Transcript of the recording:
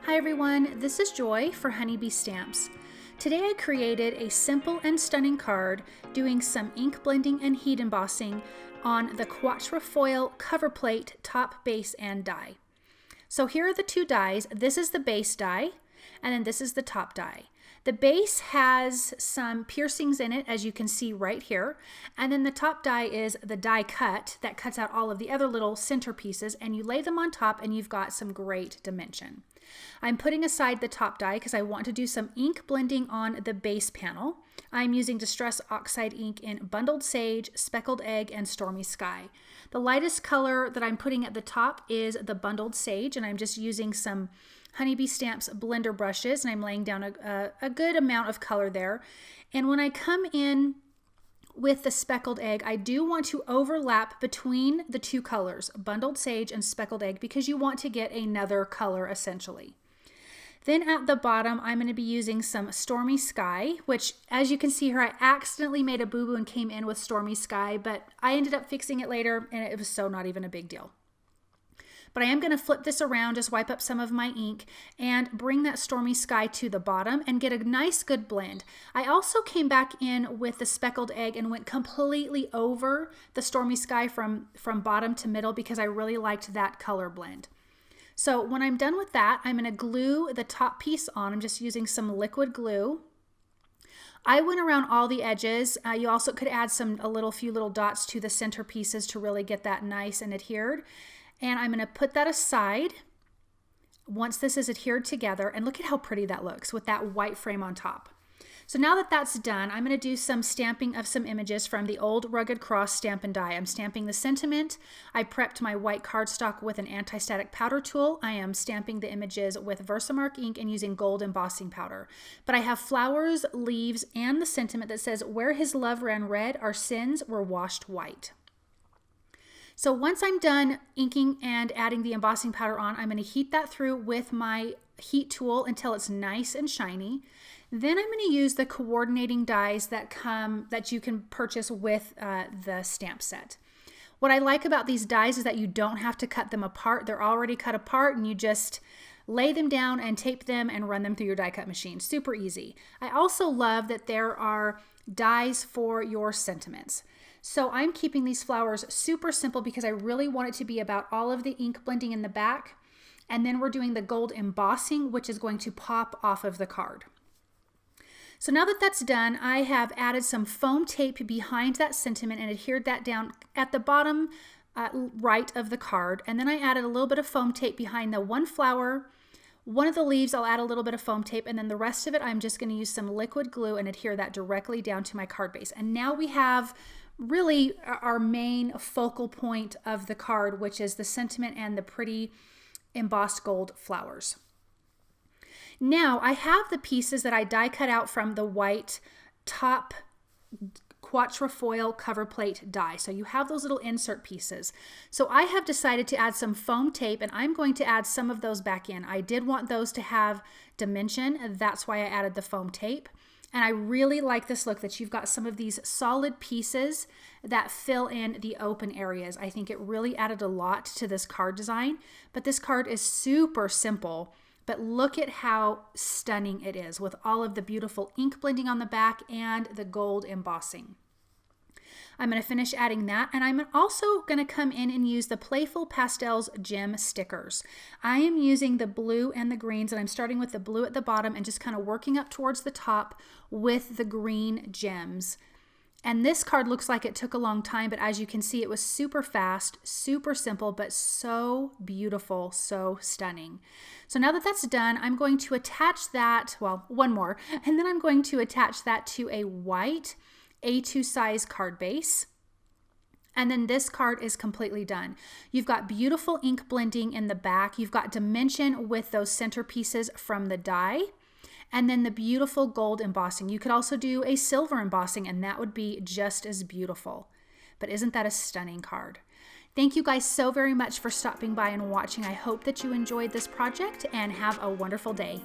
Hi everyone, this is Joy for Honeybee Stamps. Today I created a simple and stunning card doing some ink blending and heat embossing on the Quatrefoil cover plate, top, base, and die. So here are the two dies. This is the base die, and then this is the top die. The base has some piercings in it, as you can see right here, and then the top die is the die cut that cuts out all of the other little center pieces, and you lay them on top and you've got some great dimension. I'm putting aside the top die because I want to do some ink blending on the base panel. I'm using Distress Oxide ink in Bundled Sage, Speckled Egg, and Stormy Sky. The lightest color that I'm putting at the top is the Bundled Sage, and I'm just using some Honeybee Stamps blender brushes, and I'm laying down a good amount of color there. And when I come in with the Speckled Egg, I do want to overlap between the two colors, Bundled Sage and Speckled Egg, because you want to get another color essentially. Then at the bottom, I'm going to be using some Stormy Sky, which as you can see here, I accidentally made a boo-boo and came in with Stormy Sky, but I ended up fixing it later and it was so not even a big deal. But I am going to flip this around, just wipe up some of my ink and bring that Stormy Sky to the bottom and get a nice good blend. I also came back in with the Speckled Egg and went completely over the Stormy Sky from bottom to middle because I really liked that color blend. So when I'm done with that, I'm going to glue the top piece on. I'm just using some liquid glue. I went around all the edges. You also could add a few little dots to the center pieces to really get that nice and adhered. And I'm going to put that aside once this is adhered together, and look at how pretty that looks with that white frame on top. So now that that's done, I'm going to do some stamping of some images from the old Rugged Cross Stamp and Die. I'm stamping the sentiment. I prepped my white cardstock with an anti-static powder tool. I am stamping the images with Versamark ink and using gold embossing powder. But I have flowers, leaves, and the sentiment that says, "Where his love ran red, our sins were washed white." So once I'm done inking and adding the embossing powder on, I'm going to heat that through with my heat tool until it's nice and shiny. Then I'm going to use the coordinating dies that you can purchase with the stamp set. What I like about these dies is that you don't have to cut them apart. They're already cut apart and you just lay them down and tape them and run them through your die cut machine. Super easy. I also love that there are dies for your sentiments. So I'm keeping these flowers super simple because I really want it to be about all of the ink blending in the back. And then we're doing the gold embossing, which is going to pop off of the card. So now that that's done, I have added some foam tape behind that sentiment and adhered that down at the bottom right of the card. And then I added a little bit of foam tape behind the one flower. One of the leaves I'll add a little bit of foam tape, and then the rest of it I'm just going to use some liquid glue and adhere that directly down to my card base. And now we have really our main focal point of the card, which is the sentiment and the pretty embossed gold flowers. Now I have the pieces that I die cut out from the white top Quatrefoil cover plate die. So you have those little insert pieces. So I have decided to add some foam tape, and I'm going to add some of those back in. I did want those to have dimension. That's why I added the foam tape. And I really like this look that you've got some of these solid pieces that fill in the open areas. I think it really added a lot to this card design, but this card is super simple, but look at how stunning it is with all of the beautiful ink blending on the back and the gold embossing. I'm going to finish adding that, and I'm also going to come in and use the Playful Pastels gem stickers. I am using the blue and the greens, and I'm starting with the blue at the bottom and just kind of working up towards the top with the green gems. And this card looks like it took a long time, but as you can see, it was super fast, super simple, but so beautiful, so stunning. So now that that's done, I'm going to attach that, well, one more, and then I'm going to attach that to a white A2 size card base. And then this card is completely done. You've got beautiful ink blending in the back. You've got dimension with those center pieces from the die. And then the beautiful gold embossing. You could also do a silver embossing, and that would be just as beautiful. But isn't that a stunning card? Thank you guys so very much for stopping by and watching. I hope that you enjoyed this project and have a wonderful day.